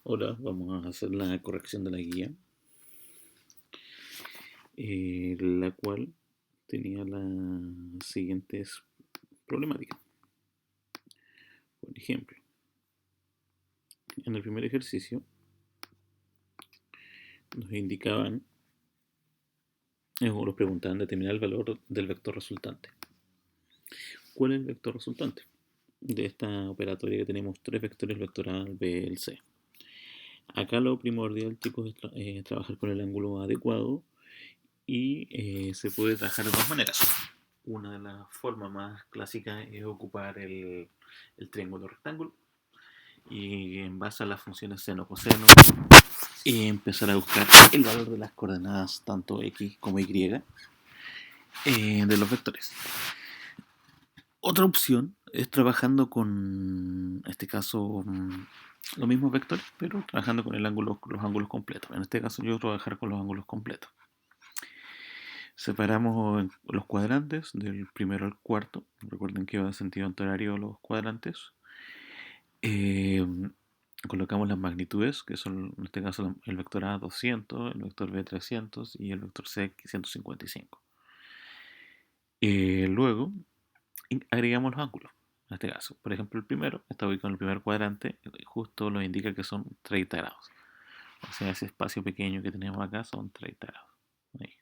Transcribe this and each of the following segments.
Ahora vamos a hacer la corrección de la guía, la cual tenía las siguientes problemáticas. Por ejemplo, en el primer ejercicio nos indicaban, o nos preguntaban determinar el valor del vector resultante. ¿Cuál es el vector resultante? De esta operatoria que tenemos tres vectores, el vector A, el B y el C. Acá lo primordial, chicos, es trabajar con el ángulo adecuado y se puede trabajar de dos maneras. Una de las formas más clásicas es ocupar el triángulo rectángulo y en base a las funciones seno coseno empezar a buscar el valor de las coordenadas tanto x como y de los vectores. Otra opción es trabajando con, en este caso, los mismos vectores, pero trabajando con los ángulos completos. En este caso yo voy a trabajar con los ángulos completos. Separamos los cuadrantes del primero al cuarto. Recuerden que va en sentido antihorario los cuadrantes. Eh, Colocamos las magnitudes, que son en este caso el vector A 200, el vector B 300 y el vector C 155. Luego agregamos los ángulos. En este caso, por ejemplo, el primero está ubicado en el primer cuadrante, justo nos indica que son 30 grados. O sea, ese espacio pequeño que tenemos acá son 30 grados. Ahí.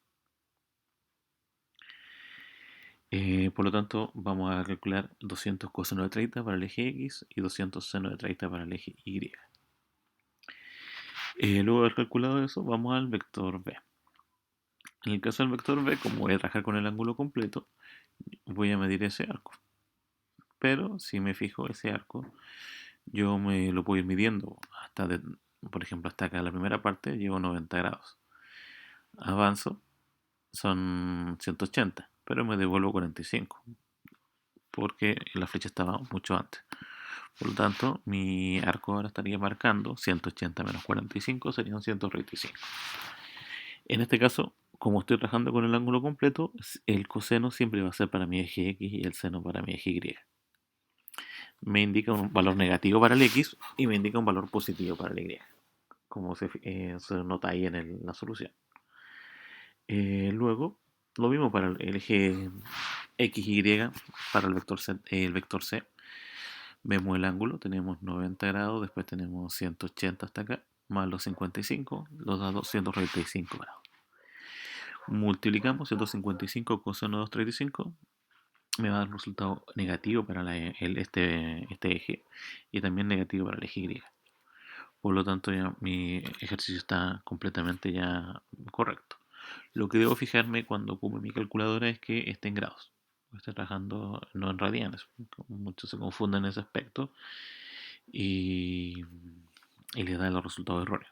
Por lo tanto, vamos a calcular 200 coseno de 30 para el eje X y 200 seno de 30 para el eje Y. Luego de haber calculado eso, vamos al vector B. En el caso del vector B, como voy a trabajar con el ángulo completo, voy a medir ese arco. Pero si me fijo ese arco, yo me lo puedo ir midiendo por ejemplo, hasta acá la primera parte llevo 90 grados. Avanzo, son 180, pero me devuelvo 45, porque la flecha estaba mucho antes. Por lo tanto, mi arco ahora estaría marcando 180 menos 45 serían 135. En este caso, como estoy trabajando con el ángulo completo, el coseno siempre va a ser para mi eje X y el seno para mi eje Y. Me indica un valor negativo para el X y me indica un valor positivo para el Y, como se nota ahí en la solución. Luego, lo mismo para el eje X, Y, para el vector C. Vemos el ángulo, tenemos 90 grados, después tenemos 180 hasta acá, más los 55, los da 235 grados. Multiplicamos 155 coseno de 235, me va a dar un resultado negativo para este eje y también negativo para el eje Y. Por lo tanto, ya mi ejercicio está completamente ya correcto. Lo que debo fijarme cuando ocupe mi calculadora es que esté en grados. Estoy trabajando no en radianes. Muchos se confunden en ese aspecto y, y les da los resultados erróneos.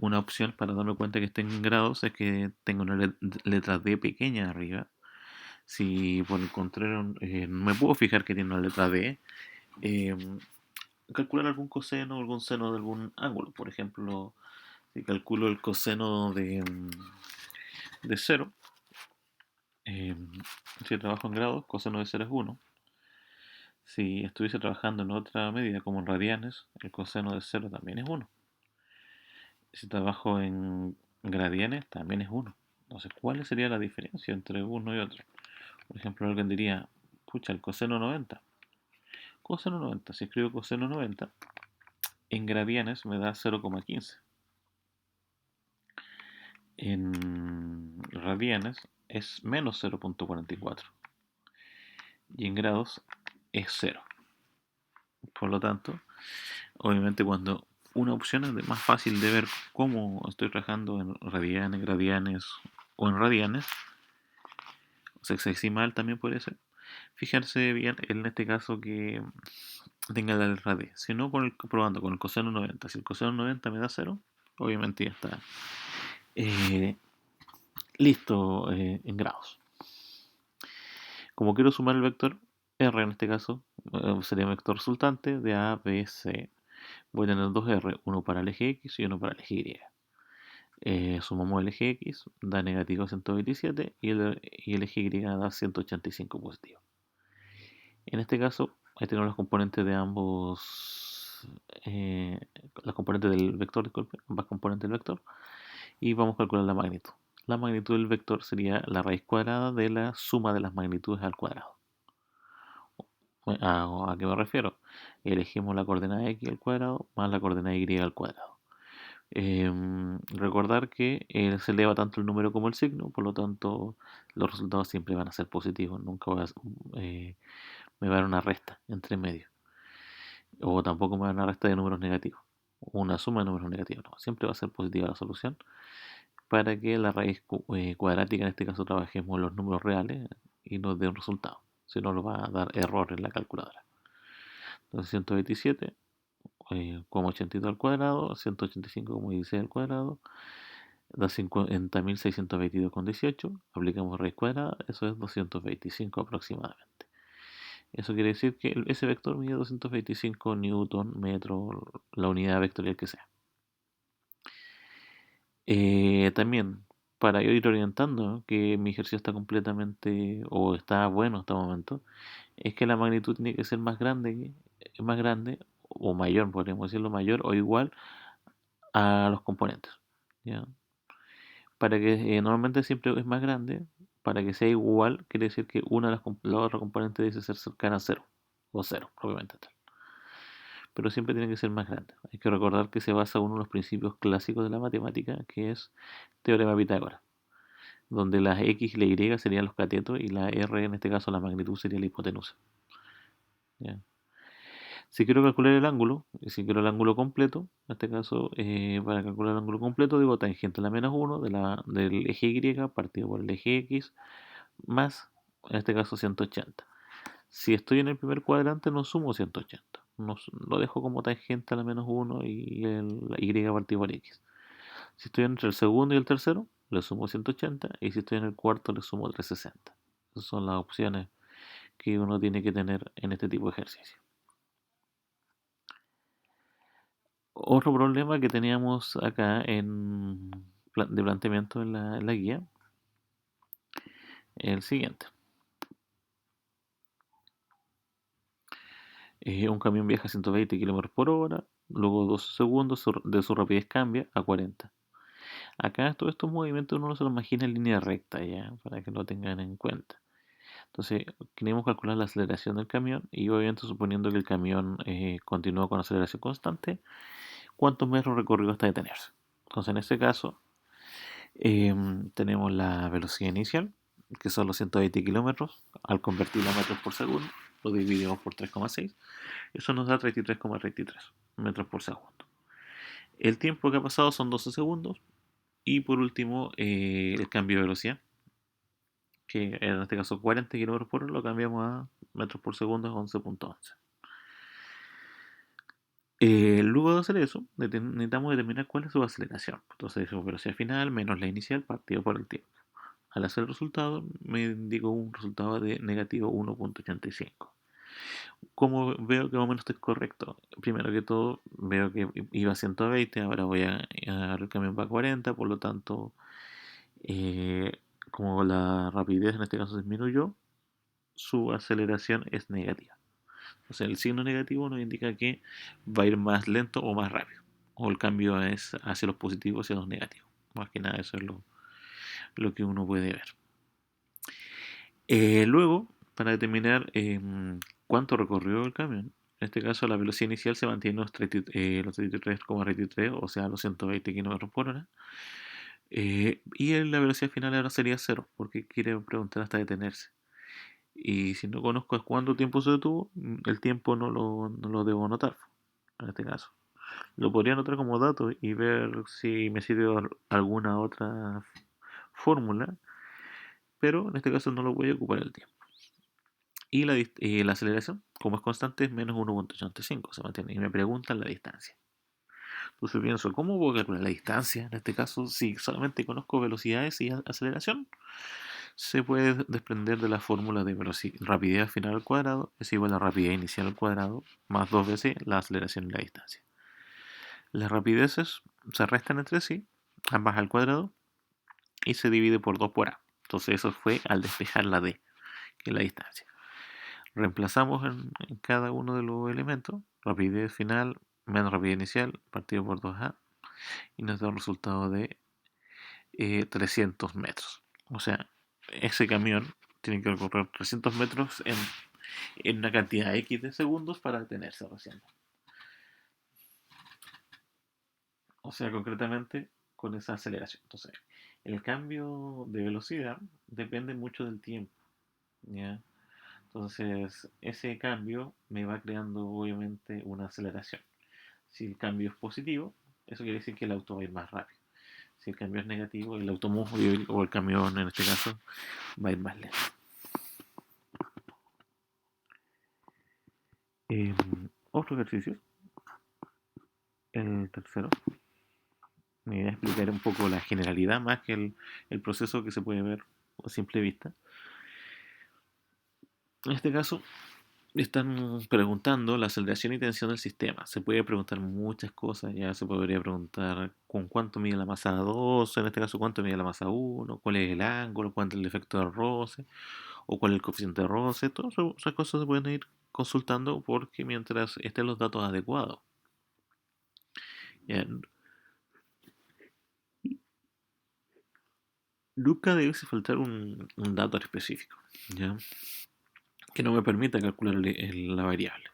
Una opción para darme cuenta que esté en grados es que tengo una letra D pequeña arriba. Si por el contrario no me puedo fijar que tiene una letra D, eh, calcular algún coseno o algún seno de algún ángulo. Por ejemplo, si calculo el coseno de 0, si trabajo en grados, coseno de 0 es 1. Si estuviese trabajando en otra medida, como en radianes, el coseno de 0 también es 1. Si trabajo en gradianes, también es 1. Entonces, ¿cuál sería la diferencia entre uno y otro? Por ejemplo, alguien diría, pucha, el coseno 90. Coseno 90, si escribo coseno 90, en gradianes me da 0,15. En radianes es menos 0,44 y en grados es 0. Por lo tanto, obviamente cuando una opción es más fácil de ver cómo estoy trabajando en radianes, gradianes o en radianes, o sexagesimal también puede ser, fijarse bien en este caso que tenga la letra D. Si no, probando con el coseno 90. Si el coseno 90 me da 0, obviamente ya está eh, listo en grados. Como quiero sumar el vector R en este caso, sería el vector resultante de A, B, C. Voy a tener dos R, uno para el eje X y uno para el eje Y. Sumamos el eje X, da negativo 127 y el eje Y da 185 positivo. En este caso, ahí tenemos los componentes de ambos las componentes del vector, disculpe, ambas componentes del vector, y vamos a calcular la magnitud. La magnitud del vector sería la raíz cuadrada de la suma de las magnitudes al cuadrado. ¿A qué me refiero? Elegimos la coordenada x al cuadrado más la coordenada y al cuadrado. Recordar que se eleva tanto el número como el signo, por lo tanto los resultados siempre van a ser positivos, nunca me va a dar una resta entre medio, o tampoco me va a dar una resta de números negativos, o una suma de números negativos, no, siempre va a ser positiva la solución para que la raíz cuadrática, en este caso trabajemos los números reales y nos dé un resultado, si no nos va a dar error en la calculadora. Entonces 127 como 82 al cuadrado, 185 como 16 al cuadrado, da 50.622,18, aplicamos raíz cuadrada, eso es 225 aproximadamente. Eso quiere decir que ese vector mide 225 newton, metro, la unidad vectorial que sea. También, para yo ir orientando que mi ejercicio está completamente o está bueno hasta el momento, es que la magnitud tiene que ser más grande o mayor, podríamos decirlo, mayor o igual a los componentes. ¿Ya? Para que normalmente siempre es más grande, para que sea igual, quiere decir que una de la otra componente debe ser cercana a cero, o cero, obviamente. Pero siempre tiene que ser más grande. Hay que recordar que se basa en uno de los principios clásicos de la matemática, que es teorema de Pitágoras, donde las x y la y serían los catetos y la r, en este caso la magnitud, sería la hipotenusa. ¿Ya? Si quiero calcular el ángulo, y si quiero el ángulo completo, en este caso, para calcular el ángulo completo, digo tangente a la menos 1 del eje y partido por el eje x más, en este caso, 180. Si estoy en el primer cuadrante, no sumo 180. No, lo dejo como tangente a la menos 1 y el y partido por x. Si estoy entre el segundo y el tercero, le sumo 180. Y si estoy en el cuarto, le sumo 360. Esas son las opciones que uno tiene que tener en este tipo de ejercicio. Otro problema que teníamos acá de planteamiento en la guía es el siguiente. Un camión viaja a 120 km por hora, luego 12 segundos de su rapidez cambia a 40. Acá todos estos movimientos uno no se los imagina en línea recta, ya, para que lo tengan en cuenta. Entonces, queremos calcular la aceleración del camión y obviamente suponiendo que el camión continúa con aceleración constante, ¿cuántos metros recorrido hasta detenerse? Entonces, en este caso, tenemos la velocidad inicial, que son los 120 kilómetros. Al convertirlo a metros por segundo, lo dividimos por 3,6. Eso nos da 33,33 metros por segundo. El tiempo que ha pasado son 12 segundos. Y por último, el cambio de velocidad, que en este caso 40 kilómetros por hora, lo cambiamos a metros por segundo, es 11,11. Luego de hacer eso, necesitamos determinar cuál es su aceleración. Entonces, su velocidad final menos la inicial partido por el tiempo. Al hacer el resultado, me indicó un resultado de negativo 1,85. ¿Cómo veo que más o menos estoy correcto? Primero que todo, veo que iba a 120, ahora voy a dar el camión para 40, por lo tanto, eh, como la rapidez en este caso disminuyó, su aceleración es negativa. O sea, el signo negativo nos indica que va a ir más lento o más rápido. O el cambio es hacia los positivos o hacia los negativos. Más que nada eso es lo que uno puede ver. Luego, para determinar cuánto recorrió el camión, en este caso la velocidad inicial se mantiene los 33,33, o sea, los 120 km por hora. Y la velocidad final ahora sería cero, porque quiere preguntar hasta detenerse. Y si no conozco cuánto tiempo se detuvo, el tiempo no lo debo anotar, en este caso. Lo podría anotar como dato y ver si me sirve alguna otra fórmula, pero en este caso no lo voy a ocupar el tiempo. Y la aceleración, como es constante, es menos 1,85, se mantiene. Y me preguntan la distancia. Entonces pienso, ¿cómo puedo calcular la distancia? En este caso, si solamente conozco velocidades y aceleración, se puede desprender de la fórmula de rapidez final al cuadrado es igual a rapidez inicial al cuadrado más dos veces la aceleración y la distancia. Las rapideces se restan entre sí, ambas al cuadrado, y se divide por 2 por a. Entonces eso fue al despejar la d, que es la distancia. Reemplazamos en cada uno de los elementos, rapidez final menos rapidez inicial, partido por 2A, y nos da un resultado de 300 metros. O sea, ese camión tiene que recorrer 300 metros en una cantidad X de segundos para detenerse recién. O sea, concretamente con esa aceleración. Entonces, el cambio de velocidad depende mucho del tiempo, ¿ya? Entonces, ese cambio me va creando obviamente una aceleración. Si el cambio es positivo, eso quiere decir que el auto va a ir más rápido. Si el cambio es negativo, el automóvil o el camión en este caso va a ir más lento. Eh, Otro ejercicio, el tercero, me voy a explicar un poco la generalidad más que el proceso que se puede ver a simple vista. En este caso, están preguntando la aceleración y tensión del sistema. Se puede preguntar muchas cosas. Ya se podría preguntar con cuánto mide la masa 2, en este caso cuánto mide la masa 1, cuál es el ángulo, cuánto es el efecto de roce, o cuál es el coeficiente de roce. Todas esas cosas se pueden ir consultando porque mientras estén los datos adecuados. Ya, nunca debe faltar un dato específico, ¿ya? Que no me permita calcular la variable.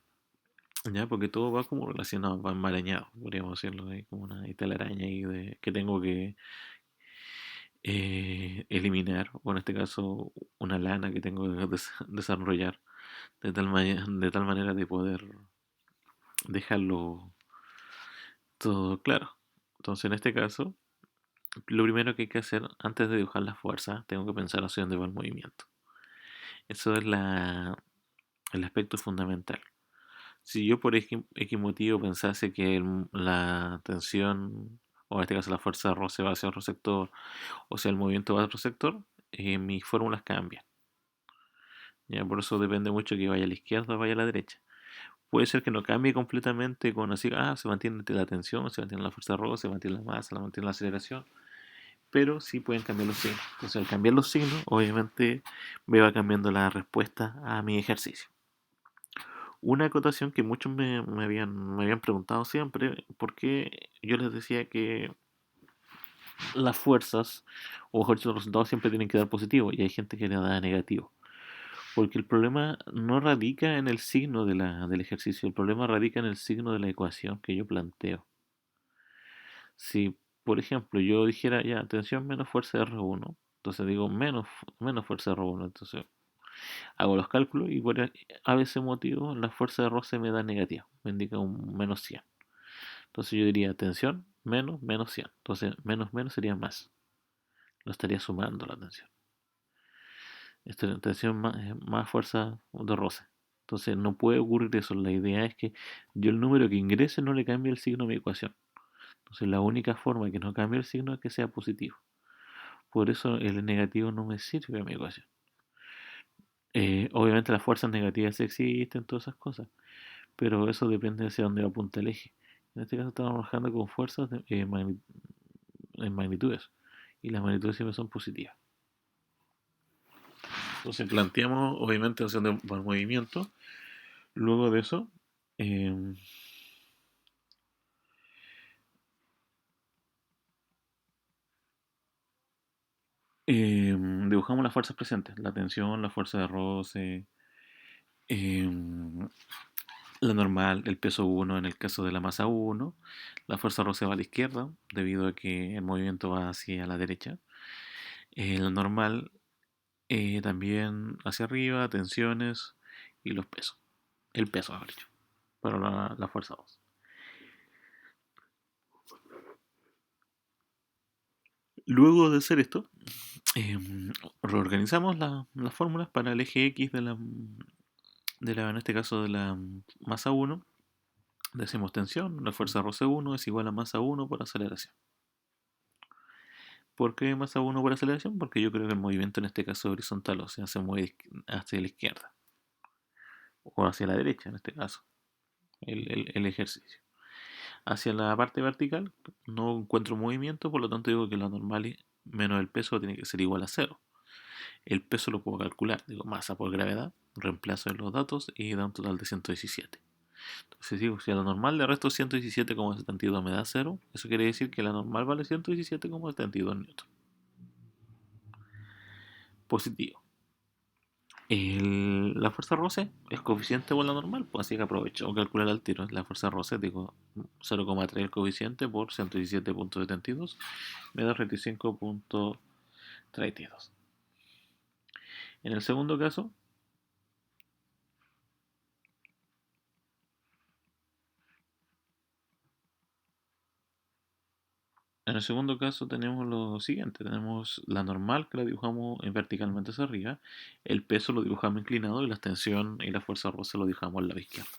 Ya, porque todo va como relacionado, va enmarañado, podríamos decirlo, hay como una telaraña ahí que tengo que eliminar, o en este caso una lana que tengo que desarrollar de tal manera de poder dejarlo todo claro. Entonces, en este caso, lo primero que hay que hacer antes de dibujar la fuerza, tengo que pensar hacia dónde va el movimiento. Eso es el aspecto fundamental. Si yo por X motivo pensase que la tensión, o en este caso la fuerza de roce va hacia otro sector, o sea el movimiento va a otro sector, mis fórmulas cambian. Ya, por eso depende mucho que vaya a la izquierda o vaya a la derecha. Puede ser que no cambie completamente con así, se mantiene la tensión, se mantiene la fuerza de roce, se mantiene la masa, se mantiene la aceleración, pero sí pueden cambiar los signos. Entonces al cambiar los signos, obviamente me va cambiando la respuesta a mi ejercicio. Una acotación que muchos me habían preguntado siempre, porque yo les decía que las fuerzas, o mejor dicho, los resultados siempre tienen que dar positivo, y hay gente que le da negativo. Porque el problema no radica en el signo del ejercicio, el problema radica en el signo de la ecuación que yo planteo. Si, por ejemplo, yo dijera ya tensión menos fuerza de R1, entonces digo menos fuerza de R1, entonces hago los cálculos y por a veces motivo la fuerza de roce me da negativa, me indica un menos 100. Entonces yo diría tensión menos 100. Entonces menos sería más. Lo estaría sumando la tensión. Tensión más fuerza de roce. Entonces no puede ocurrir eso. La idea es que yo el número que ingrese no le cambie el signo a mi ecuación. Entonces la única forma de que no cambie el signo es que sea positivo. Por eso el negativo no me sirve a mi ecuación. Obviamente las fuerzas negativas existen, todas esas cosas, pero eso depende de hacia dónde apunta el eje. En este caso estamos trabajando con fuerzas en magnitudes, y las magnitudes siempre son positivas. Entonces planteamos obviamente hacia dónde va el movimiento. Luego de eso, eh, dibujamos las fuerzas presentes, la tensión, la fuerza de roce, eh, la normal, el peso 1 en el caso de la masa 1, la fuerza de roce va a la izquierda debido a que el movimiento va hacia la derecha, la normal también hacia arriba, tensiones y los pesos, el peso mejor dicho, para la fuerza 2. Luego de hacer esto, reorganizamos las fórmulas para el eje X en este caso de la masa 1. Decimos tensión, la fuerza roce 1 es igual a masa 1 por aceleración. ¿Por qué masa 1 por aceleración? Porque yo creo que el movimiento en este caso es horizontal, o sea, se mueve hacia la izquierda o hacia la derecha en este caso, el ejercicio. Hacia la parte vertical no encuentro movimiento, por lo tanto digo que la normal menos el peso tiene que ser igual a cero. El peso lo puedo calcular, digo masa por gravedad, reemplazo en los datos y da un total de 117. Entonces digo, si a la normal le resto 117,72 me da 0, eso quiere decir que la normal vale 117,72 newton. Positivo. La fuerza Rose es coeficiente por la normal, pues así que aprovecho o calcular al tiro. La fuerza Rose, digo 0,3 el coeficiente por 117,72 me da 35,32. En el segundo caso, tenemos lo siguiente, tenemos la normal que la dibujamos verticalmente hacia arriba, el peso lo dibujamos inclinado y la extensión y la fuerza Rose lo dibujamos al lado izquierdo.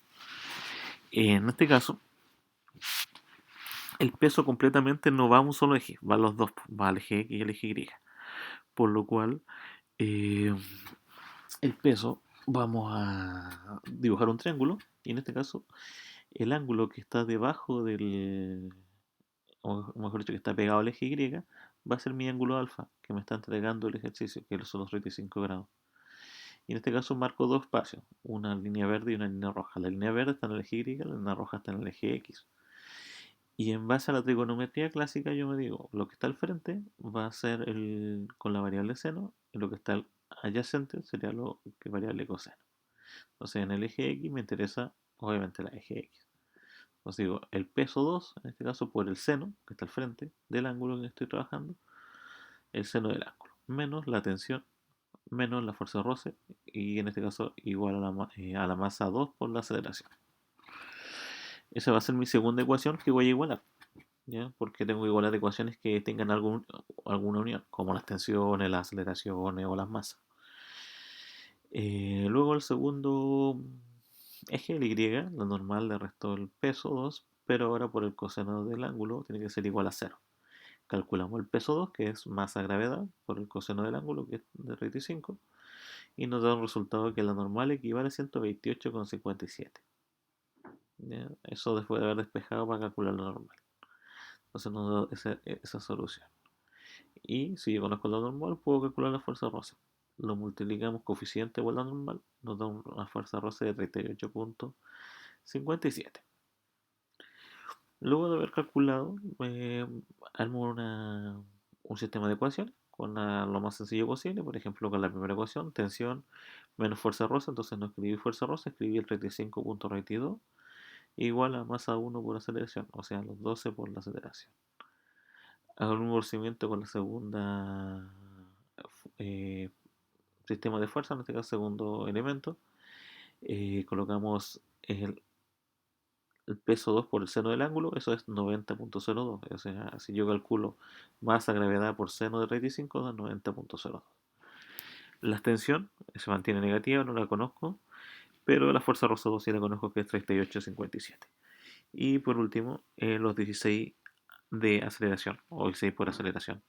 En este caso, el peso completamente no va a un solo eje, va a los dos, va al eje X y al eje Y. Por lo cual, eh, el peso, vamos a dibujar un triángulo, y en este caso, el ángulo que está debajo del, o mejor dicho, que está pegado al eje Y, va a ser mi ángulo alfa, que me está entregando el ejercicio, que son los 35 grados. Y en este caso marco dos espacios, una línea verde y una línea roja. La línea verde está en el eje Y, la línea roja está en el eje X. Y en base a la trigonometría clásica yo me digo, lo que está al frente va a ser con la variable seno, y lo que está adyacente sería lo que variable coseno. Entonces en el eje X me interesa obviamente la eje X. Entonces digo, el peso 2, en este caso por el seno, que está al frente del ángulo que estoy trabajando, el seno del ángulo, menos la tensión, menos la fuerza de roce, y en este caso igual a la masa 2 por la aceleración. Esa va a ser mi segunda ecuación que voy a igualar. ¿Ya? Porque tengo que igualar ecuaciones que tengan alguna unión, como las tensiones, las aceleraciones o las masas. Luego el segundo eje, el Y, la normal le restó el peso 2, pero ahora por el coseno del ángulo tiene que ser igual a 0. Calculamos el peso 2, que es masa gravedad, por el coseno del ángulo, que es de 35, y nos da un resultado que la normal equivale a 128,57. ¿Ya? Eso después de haber despejado para calcular la normal. Entonces nos da esa solución. Y si yo conozco la normal, puedo calcular la fuerza Rose. Lo multiplicamos coeficiente por la normal, nos da una fuerza Rose de 38,57. Luego de haber calculado, armo un sistema de ecuaciones con lo más sencillo posible. Por ejemplo, con la primera ecuación, tensión menos fuerza Rose. Entonces no escribí fuerza Rose, escribí el 35,32 igual a masa 1 por aceleración, o sea, los 12 por la aceleración. Hago un procedimiento con la segunda eh, sistema de fuerza, en este caso segundo elemento. Colocamos el peso 2 por el seno del ángulo, eso es 90,02. O sea, si yo calculo masa gravedad por seno de 35, da 90,02. La extensión se mantiene negativa, no la conozco, pero la fuerza Rosa 2 sí la conozco, que es 38,57. Y por último, los 16 de aceleración, o 16 por aceleración,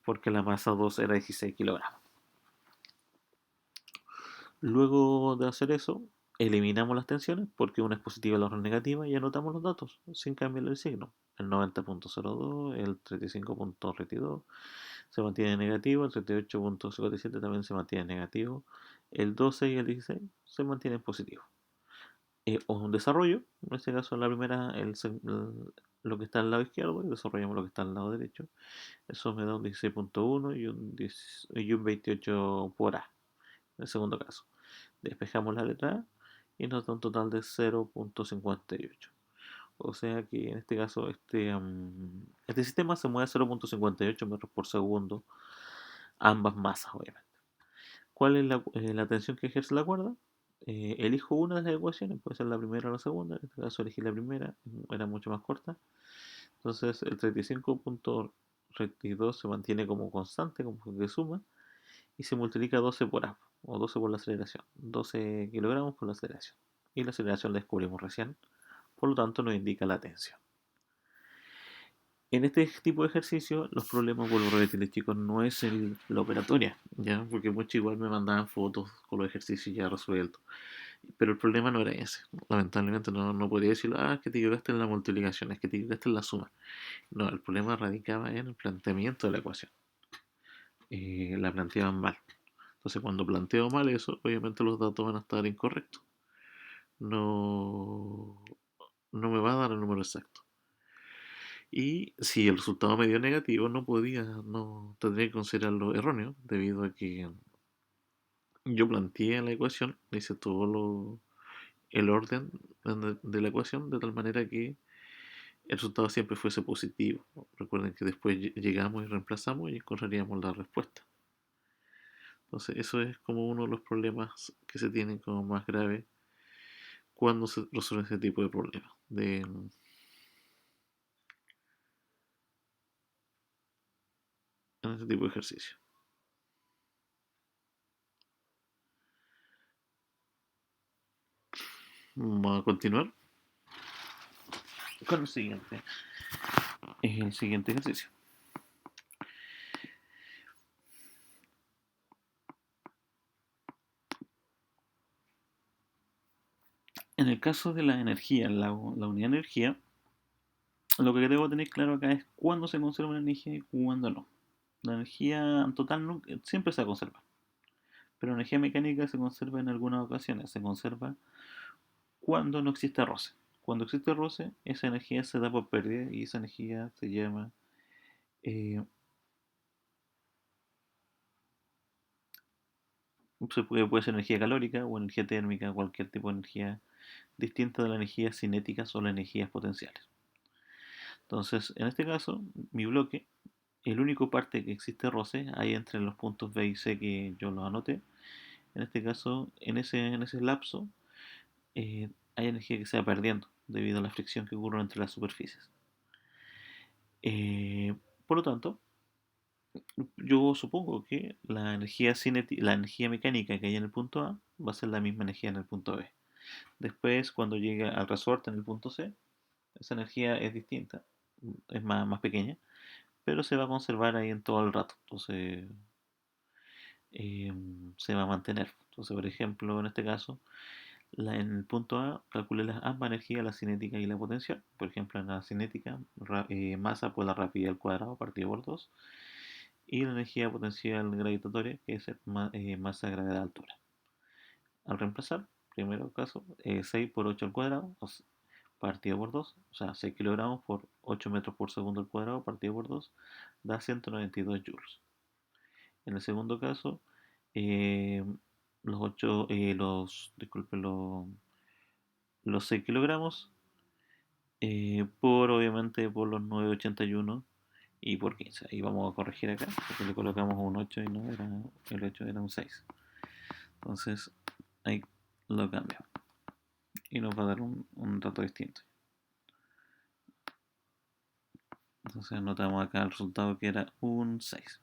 porque la masa 2 era 16 kilogramos. Luego de hacer eso, eliminamos las tensiones porque una es positiva y la otra es negativa y anotamos los datos sin cambiar el signo. El 90,02, el 35,22 se mantiene negativo, el 38,57 también se mantiene negativo, el 12 y el 16 se mantienen positivos. O un desarrollo, en este caso en la primera, lo que está al lado izquierdo, y desarrollamos lo que está al lado derecho. Eso me da un 16,1 y un 28 por A, en el segundo caso. Despejamos la letra A y nos da un total de 0,58. O sea que en este caso este sistema se mueve a 0,58 metros por segundo, ambas masas obviamente. ¿Cuál es la tensión que ejerce la cuerda? Elijo una de las ecuaciones, puede ser la primera o la segunda, en este caso elegí la primera, era mucho más corta. Entonces el 35,32 se mantiene como constante, como que suma, y se multiplica 12 por A, o 12 por la aceleración, 12 kilogramos por la aceleración. Y la aceleración la descubrimos recién, por lo tanto nos indica la tensión. En este tipo de ejercicio, los problemas, vuelvo a repetirles chicos, no es la operatoria, ¿ya? Porque muchos igual me mandaban fotos con los ejercicios ya resueltos. Pero el problema no era ese. Lamentablemente no podía decir, es que te equivocaste en la multiplicación, es que te equivocaste en la suma. No, el problema radicaba en el planteamiento de la ecuación. La planteaban mal. Entonces, cuando planteo mal eso, obviamente los datos van a estar incorrectos. no, no me va a dar el número exacto. Y si el resultado me dio negativo, no tendría que considerarlo erróneo, debido a que yo planteé la ecuación, hice el orden de la ecuación de tal manera que el resultado siempre fuese positivo. Recuerden que después llegamos y reemplazamos y encontraríamos la respuesta. Entonces, eso es como uno de los problemas que se tienen como más graves cuando se resuelve ese tipo de problemas, en ese tipo de ejercicio. Vamos a continuar con el siguiente. Es el siguiente ejercicio. En el caso de la energía, la unidad de energía, lo que debo tener claro acá es cuándo se conserva la energía y cuándo no. La energía en total siempre se va a conservar, pero la energía mecánica se conserva en algunas ocasiones. Se conserva cuando no existe roce. Cuando existe roce, esa energía se da por pérdida y esa energía se llama, eh, puede ser energía calórica o energía térmica, cualquier tipo de energía distinta de las energías cinéticas o las energías potenciales. Entonces, en este caso, mi bloque, el único parte que existe roce, hay entre los puntos B y C que yo los anoté. En este caso, en ese lapso, hay energía que se va perdiendo debido a la fricción que ocurre entre las superficies. Eh, por lo tanto, yo supongo que la energía mecánica que hay en el punto A va a ser la misma energía en el punto B. Después, cuando llegue al resorte en el punto C, esa energía es distinta, es más pequeña, pero se va a conservar ahí en todo el rato. Entonces, eh, se va a mantener. Entonces, por ejemplo, en este caso, en el punto A calculé las ambas energías, la cinética y la potencial. Por ejemplo, en la cinética, masa por la rapidez al cuadrado partido por 2. Y la energía potencial gravitatoria, que es masa, gravedad, altura. Al reemplazar, primero caso, 6 por 8 al cuadrado, partido por 2, o sea, 6 kilogramos por 8 metros por segundo al cuadrado, partido por 2, da 192 joules. En el segundo caso, eh, los 8, disculpe, los 6 kilogramos obviamente por los 981 y por 15. Ahí vamos a corregir acá, porque le colocamos un 8 y no era, el 8 era un 6. Entonces, ahí lo cambiamos y nos va a dar un dato distinto. Entonces anotamos acá el resultado que era un 6.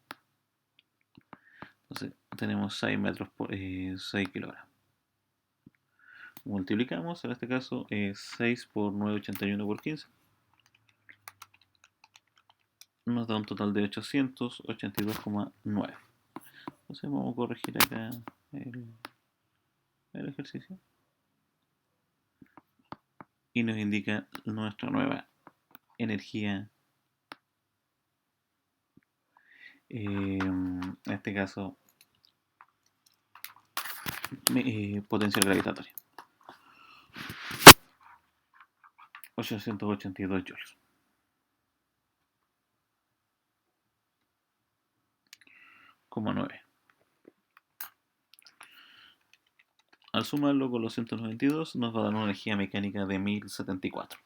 Entonces tenemos 6 metros por 6 kilogramos. Multiplicamos, en este caso 6 por 981 por 15. Nos da un total de 882,9. Entonces vamos a corregir acá el, el ejercicio. Y nos indica nuestra nueva energía, en este caso potencial gravitatoria, 882 joules. Como 9. Al sumarlo con los 192 nos va a dar una energía mecánica de 1074.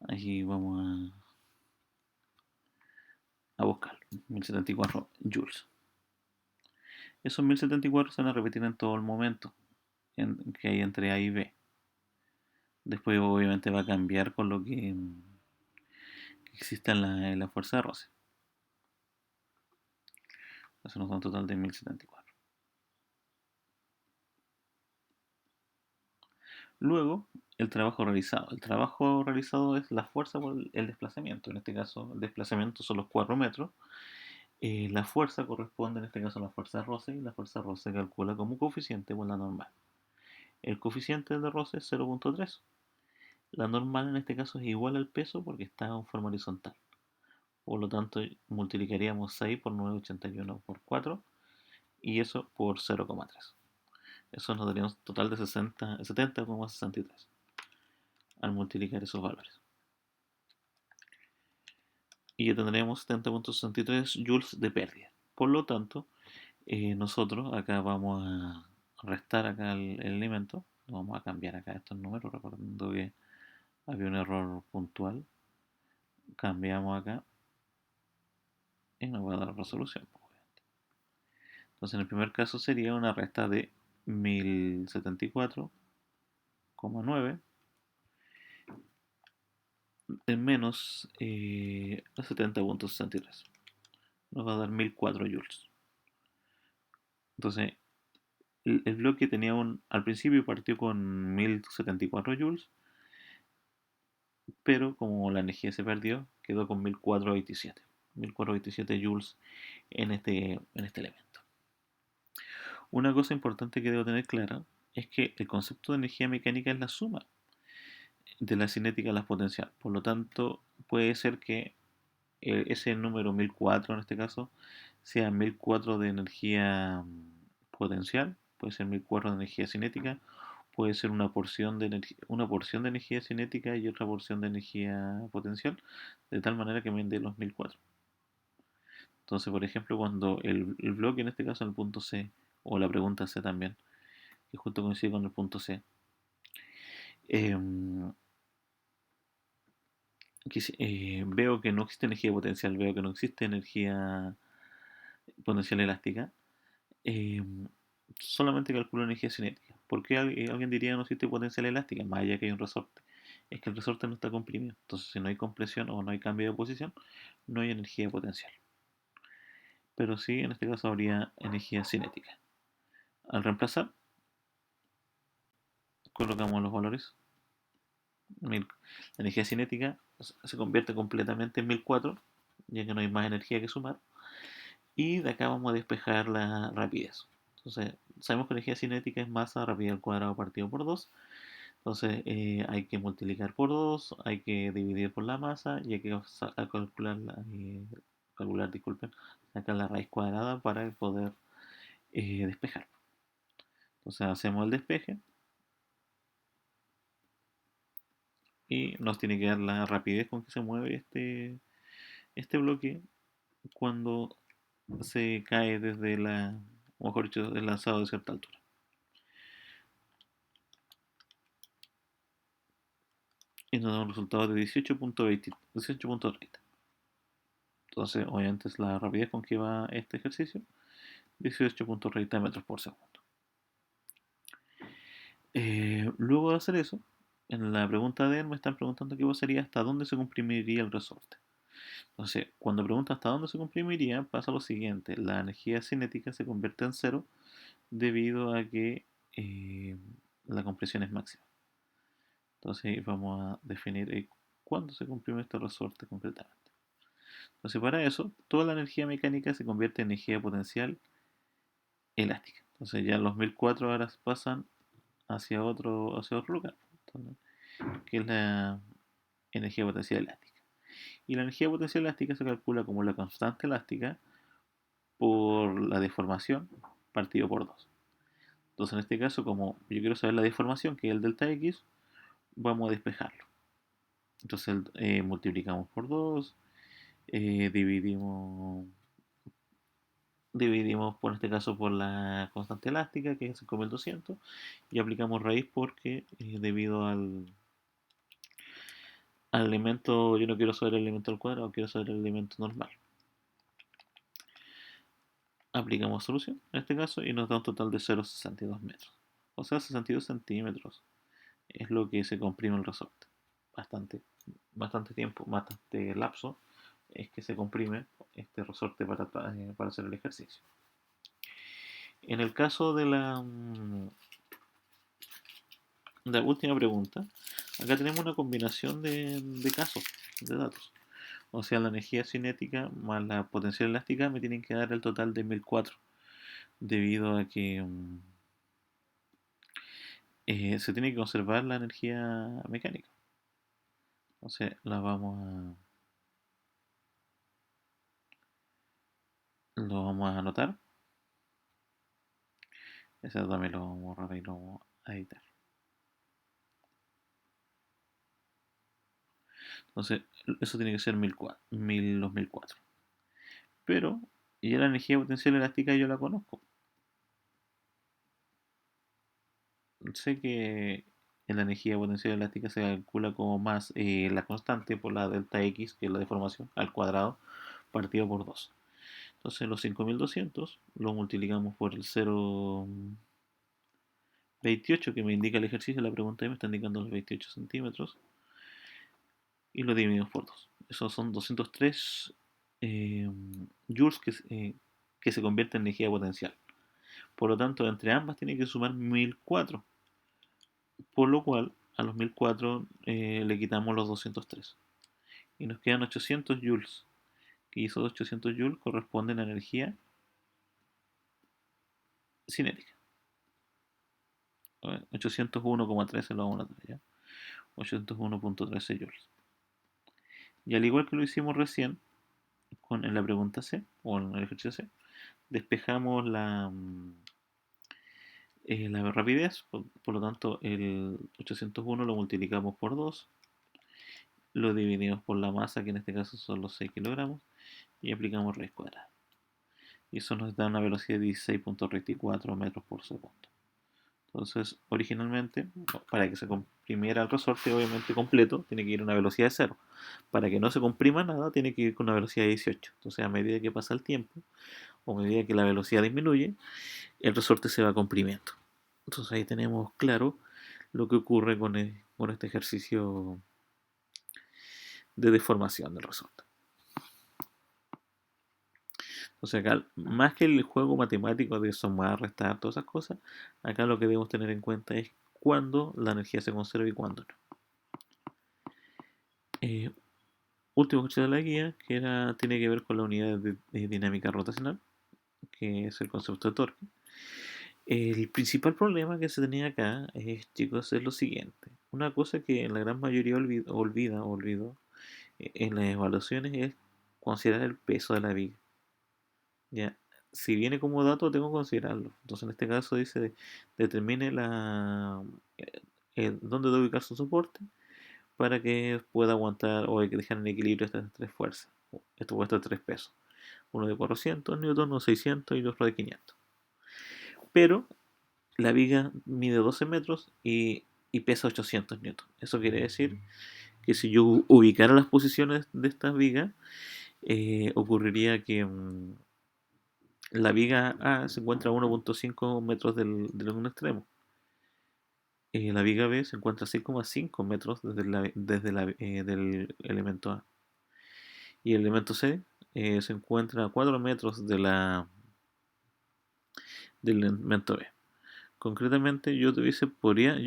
Aquí vamos a buscarlo, 1074 joules. Esos 1074 se van a repetir en todo el momento que hay entre A y B. Después obviamente va a cambiar con lo que existe en la fuerza de roce. Eso nos da un total de 1074. Luego, el trabajo realizado. El trabajo realizado es la fuerza por el desplazamiento. En este caso, el desplazamiento son los 4 metros. La fuerza corresponde en este caso a la fuerza de roce y la fuerza de roce se calcula como coeficiente por la normal. El coeficiente de roce es 0,3. La normal en este caso es igual al peso porque está en forma horizontal. Por lo tanto, multiplicaríamos 6 por 981 por 4 y eso por 0,3. Eso nos daría un total de 70,63 al multiplicar esos valores. Y ya tendremos 70,63 joules de pérdida. Por lo tanto, nosotros acá vamos a restar acá el elemento. Vamos a cambiar acá estos números, recordando que había un error puntual. Cambiamos acá y nos va a dar la resolución. Entonces, en el primer caso sería una resta de 1074,9 en menos 70,63. Nos va a dar 1004 joules. Entonces, el bloque tenía al principio partió con 1074 joules, pero como la energía se perdió, quedó con 1427. 1427 joules en este elemento. Una cosa importante que debo tener clara es que el concepto de energía mecánica es la suma de la cinética a la potencial. Por lo tanto, puede ser que ese número 1004 en este caso sea 1004 de energía potencial, puede ser 1004 de energía cinética, puede ser una porción de energía cinética y otra porción de energía potencial, de tal manera que me dé los 1004. Entonces, por ejemplo, cuando el bloque, en este caso en el punto C, o la pregunta C también, que justo coincide con el punto C, eh, veo que no existe energía potencial, veo que no existe energía potencial elástica, eh, solamente calculo energía cinética. ¿Por qué alguien diría no existe potencial elástica? Más allá que hay un resorte. Es que el resorte no está comprimido. Entonces, si no hay compresión o no hay cambio de posición, no hay energía potencial. Pero sí, en este caso habría energía cinética. Al reemplazar, colocamos los valores. La energía cinética se convierte completamente en 1004, ya que no hay más energía que sumar. Y de acá vamos a despejar la rapidez. Entonces, sabemos que la energía cinética es masa, rapidez al cuadrado partido por 2. Entonces, hay que multiplicar por 2, hay que dividir por la masa y hay que calcular, disculpen, sacar la raíz cuadrada para poder despejar. Entonces, hacemos el despeje y nos tiene que dar la rapidez con que se mueve este bloque cuando se cae desde o mejor dicho, es lanzado de cierta altura. Y nos da un resultado de 18.20, 18.30. Entonces, obviamente es la rapidez con que va este ejercicio, 18.30 metros por segundo. Luego de hacer eso, en la pregunta de él me están preguntando qué sería hasta dónde se comprimiría el resorte. Entonces, cuando pregunta hasta dónde se comprimiría, pasa lo siguiente: la energía cinética se convierte en cero debido a que la compresión es máxima. Entonces, vamos a definir cuándo se comprime este resorte concretamente. Entonces, para eso, toda la energía mecánica se convierte en energía potencial elástica. Entonces, ya los 1004 horas pasan hacia otro lugar, entonces, que es la energía potencial elástica. Y la energía potencial elástica se calcula como la constante elástica por la deformación partido por 2. Entonces, en este caso, como yo quiero saber la deformación, que es el delta x, vamos a despejarlo. Entonces, multiplicamos por 2, dividimos por este caso por la constante elástica, que es 5.200, y aplicamos raíz porque debido al elemento, yo no quiero saber el elemento al cuadrado, quiero saber el elemento normal. Aplicamos solución en este caso y nos da un total de 0,62 metros. O sea, 62 centímetros es lo que se comprime el resorte. Bastante tiempo, bastante lapso es que se comprime este resorte para hacer el ejercicio. En el caso de la última pregunta, acá tenemos una combinación de casos, de datos. O sea, la energía cinética más la potencial elástica me tienen que dar el total de 1004, debido a que se tiene que conservar la energía mecánica. Entonces lo vamos a anotar. Ese también lo vamos a borrar y lo vamos a editar. Entonces, eso tiene que ser 2004. Pero, ya la energía potencial elástica yo la conozco. Sé que en la energía potencial elástica se calcula como más la constante por la delta X, que es la deformación, al cuadrado, partido por 2. Entonces los 5200 lo multiplicamos por el 0,28 que me indica el ejercicio, la pregunta me está indicando los 28 centímetros, y lo dividimos por 2. Esos son 203 eh, joules que se convierte en energía potencial. Por lo tanto, entre ambas tiene que sumar 1004. Por lo cual, a los 1004 le quitamos los 203. Y nos quedan 800 joules. Y esos 800 joules corresponden a energía cinética. 801,13 lo vamos a notar ya. 801,13 joules. Y al igual que lo hicimos recién en la pregunta C, o en el ejercicio C, despejamos la rapidez, por lo tanto el 801 lo multiplicamos por 2, lo dividimos por la masa, que en este caso son los 6 kilogramos, y aplicamos raíz cuadrada. Y eso nos da una velocidad de 16,34 metros por segundo. Entonces, originalmente, para que se comprimiera el resorte, obviamente completo, tiene que ir a una velocidad de 0. Para que no se comprima nada, tiene que ir con una velocidad de 18. Entonces, a medida que pasa el tiempo, o a medida que la velocidad disminuye, el resorte se va comprimiendo. Entonces, ahí tenemos claro lo que ocurre con este ejercicio de deformación del resorte. Entonces acá, más que el juego matemático de sumar, restar, todas esas cosas, acá lo que debemos tener en cuenta es cuándo la energía se conserva y cuándo no. Eh, Último ejercicio de la guía, tiene que ver con la unidad de dinámica rotacional, que es el concepto de torque. El principal problema que se tenía acá, chicos, es lo siguiente. Una cosa que la gran mayoría olvidó en las evaluaciones es considerar el peso de la viga. Ya, si viene como dato, tengo que considerarlo. Entonces, en este caso dice, determine dónde debe ubicar su soporte para que pueda aguantar o dejar en equilibrio estas tres fuerzas, estos tres pesos. Uno de 400 newton, uno de 600 y otro de 500. Pero la viga mide 12 metros y pesa 800 newton. Eso quiere decir que si yo ubicara las posiciones de estas vigas, ocurriría que la viga A se encuentra a 1,5 metros de un extremo. La viga B se encuentra a 6,5 metros del elemento A. Y el elemento C se encuentra a 4 metros del elemento B. Concretamente, yo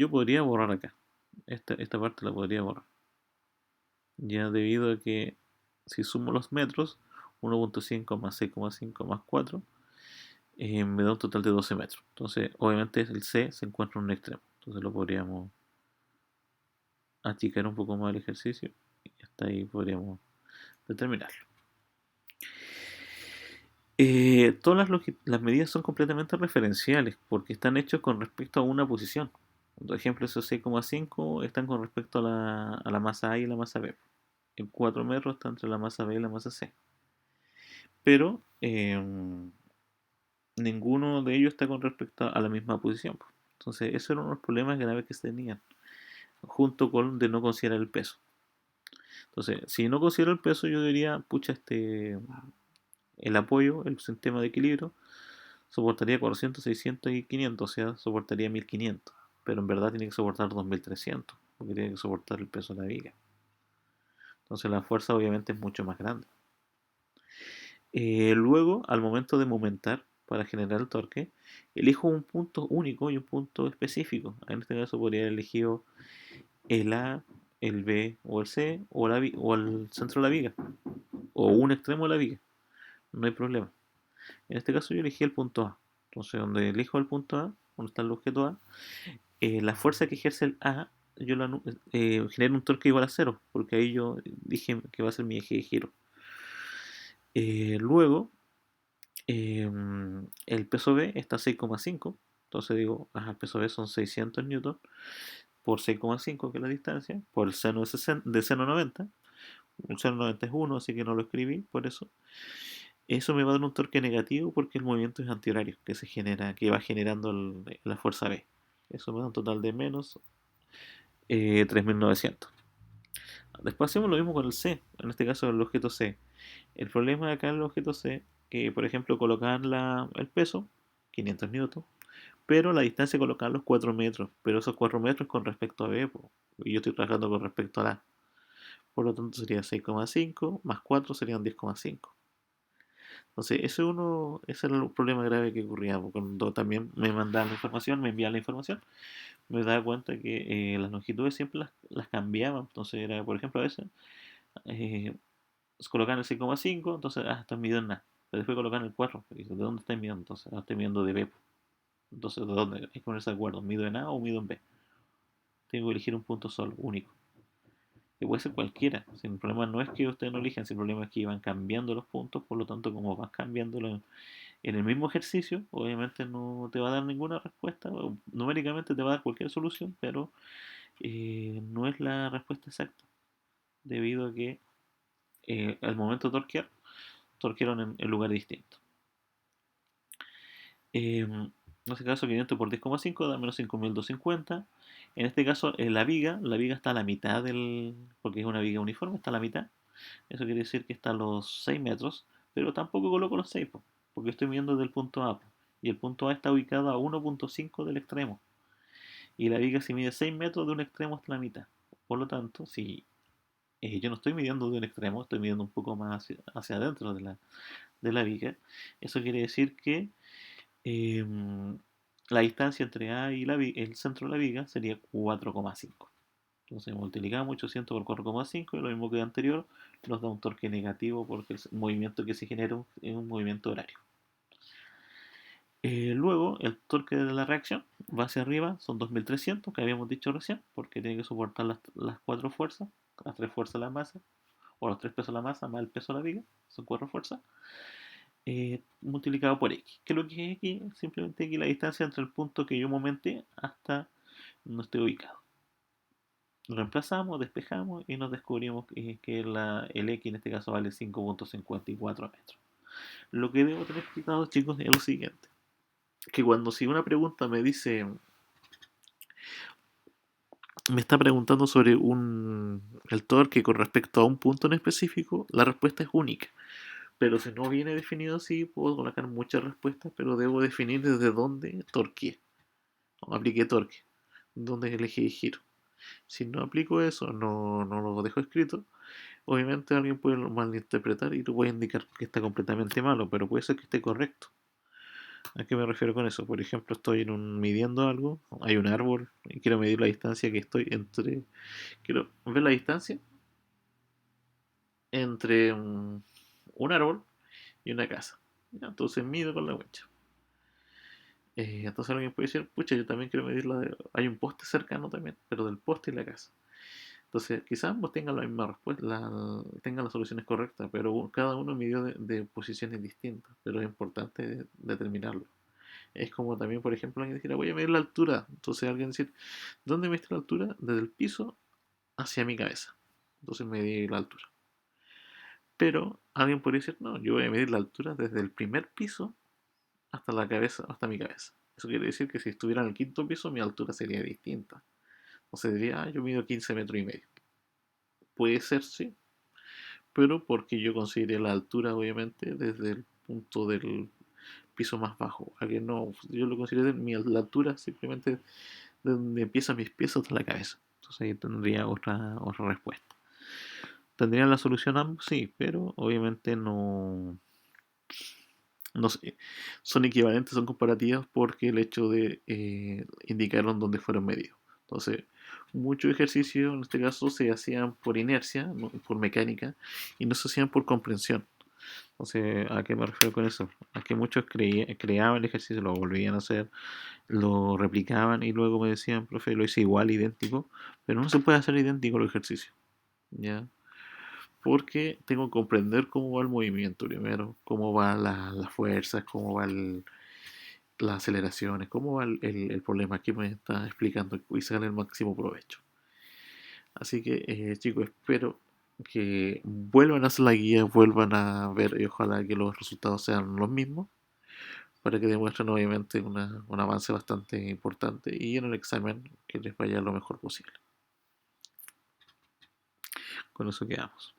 podría borrar acá. Esta parte la podría borrar. Ya debido a que si sumo los metros, 1,5 más 6,5 más 4 me da un total de 12 metros. Entonces, obviamente el C se encuentra en un extremo. Entonces lo podríamos achicar un poco más el ejercicio y hasta ahí podríamos determinarlo. Las medidas son completamente referenciales porque están hechos con respecto a una posición. Por ejemplo, esos 6,5 están con respecto a la masa A y la masa B. El 4 metros está entre la masa B y la masa C. Pero ninguno de ellos está con respecto a la misma posición. Entonces, esos eran unos problemas graves que se tenían, junto con de no considerar el peso. Entonces, si no considero el peso, yo diría, pucha, el apoyo, el sistema de equilibrio, soportaría 400, 600 y 500, o sea, soportaría 1500. Pero en verdad tiene que soportar 2300, porque tiene que soportar el peso de la viga. Entonces la fuerza obviamente es mucho más grande. Luego, al momento de momentar para generar el torque, elijo un punto único y un punto específico. En este caso podría haber elegido el A, el B o el C o el centro de la viga o un extremo de la viga. No hay problema. En este caso yo elegí el punto A. Entonces, donde elijo el punto A, donde está el objeto A, la fuerza que ejerce el A, yo genero un torque igual a cero, porque ahí yo dije que va a ser mi eje de giro. Luego, el peso B está a 6,5, Entonces digo, el peso B son 600 newton por 6,5, que es la distancia, por el seno de seno 90. El seno 90 es 1, así que no lo escribí, por eso. Eso me va a dar un torque negativo porque el movimiento es antihorario, que se genera, que va generando la fuerza B. Eso me da un total de menos 3.900. Después hacemos lo mismo con el C, en este caso el objeto C. El problema de acá en el objeto C, que por ejemplo colocar el peso, 500 newton, pero la distancia colocar los 4 metros, pero esos 4 metros con respecto a B, y yo estoy trabajando con respecto a A. Por lo tanto sería 6,5 más 4 serían 10,5. Entonces, ese era el problema grave que ocurría, porque cuando también me mandaban la información, me enviaban la información, me daba cuenta que las longitudes siempre las cambiaban. Entonces era, por ejemplo, a veces eh, colocaban el 6,5, entonces, está midiendo en A. Pero después colocaban el 4, y dice, ¿de dónde estás midiendo? Entonces, estoy midiendo de B. Entonces, ¿de dónde? Hay que ponerse de acuerdo, ¿mido en A o mido en B? Tengo que elegir un punto solo, único. Que puede ser cualquiera. Si el problema no es que ustedes no elijan, si el problema es que iban cambiando los puntos, por lo tanto, como vas cambiándolo en el mismo ejercicio, obviamente no te va a dar ninguna respuesta, numéricamente te va a dar cualquier solución, pero no es la respuesta exacta, debido a que al momento de torquear, torquearon en lugares distintos. En este caso 500 por 10,5 da menos 5.250. En este caso la viga está a la mitad porque es una viga uniforme, está a la mitad. Eso quiere decir que está a los 6 metros, pero tampoco coloco los 6, porque estoy midiendo del punto A, y el punto A está ubicado a 1,5 del extremo. Y la viga si mide 6 metros de un extremo hasta la mitad. Por lo tanto, si yo no estoy midiendo de un extremo, estoy midiendo un poco más hacia adentro de la viga, eso quiere decir que em, la distancia entre A y el centro de la viga sería 4,5. Entonces multiplicamos 800 por 4,5 y lo mismo que el anterior, nos da un torque negativo porque el movimiento que se genera es un movimiento horario. Luego, el torque de la reacción va hacia arriba, son 2.300, que habíamos dicho recién, porque tiene que soportar las cuatro fuerzas, las tres fuerzas de la masa, o los tres pesos de la masa más el peso de la viga, son cuatro fuerzas, multiplicado por x. ¿Qué es lo que es x? Simplemente x la distancia entre el punto que yo momenté hasta donde estoy ubicado. Lo reemplazamos, despejamos y nos descubrimos que el x en este caso vale 5,54 metros. Lo que debo tener explicado, chicos, es lo siguiente: que si una pregunta me está preguntando sobre el torque con respecto a un punto en específico, la respuesta es única. Pero si no viene definido así, puedo colocar muchas respuestas, pero debo definir desde dónde torqueé, o apliqué torque, dónde elegí giro. Si no aplico eso, no lo dejo escrito, obviamente alguien puede malinterpretar y lo puede indicar que está completamente malo, pero puede ser que esté correcto. ¿A qué me refiero con eso? Por ejemplo, estoy midiendo algo, hay un árbol y quiero medir la distancia que estoy entre. Quiero ver la distancia entre un árbol y una casa. ¿Ya? Entonces mido con la wincha. Entonces alguien puede decir, pucha, yo también quiero medir Hay un poste cercano también, pero del poste y la casa. Entonces, quizás ambos tengan la misma respuesta, tengan las soluciones correctas, pero cada uno midió de posiciones distintas, pero es importante determinarlo. Es como también, por ejemplo, alguien dijera, voy a medir la altura. Entonces alguien decir, ¿dónde mediste la altura? Desde el piso hacia mi cabeza. Entonces medí la altura. Pero alguien podría decir, no, yo voy a medir la altura desde el primer piso hasta la cabeza, hasta mi cabeza. Eso quiere decir que si estuviera en el quinto piso, mi altura sería distinta. O sea, diría, yo mido 15 metros y medio. Puede ser, sí, pero porque yo consideré la altura, obviamente, desde el punto del piso más bajo. A que no, yo lo consideré la altura simplemente de donde empiezan mis pies hasta la cabeza. Entonces ahí tendría otra respuesta. ¿Tendrían la solución ambos? Sí, pero obviamente no sé, son equivalentes, son comparativas porque el hecho de indicaron dónde fueron medidos. Entonces, muchos ejercicios en este caso se hacían por inercia, no por mecánica, y no se hacían por comprensión. Entonces, ¿a qué me refiero con eso? A que muchos creaban el ejercicio, lo volvían a hacer, lo replicaban y luego me decían, profe, lo hice igual, idéntico, pero no se puede hacer idéntico el ejercicio, ¿ya? Porque tengo que comprender cómo va el movimiento primero, cómo van las fuerzas, cómo va las aceleraciones, cómo va el problema que me está explicando y sacar el máximo provecho. Así que, chicos, espero que vuelvan a hacer la guía, vuelvan a ver y ojalá que los resultados sean los mismos para que demuestren obviamente un avance bastante importante y en el examen que les vaya lo mejor posible. Con eso quedamos.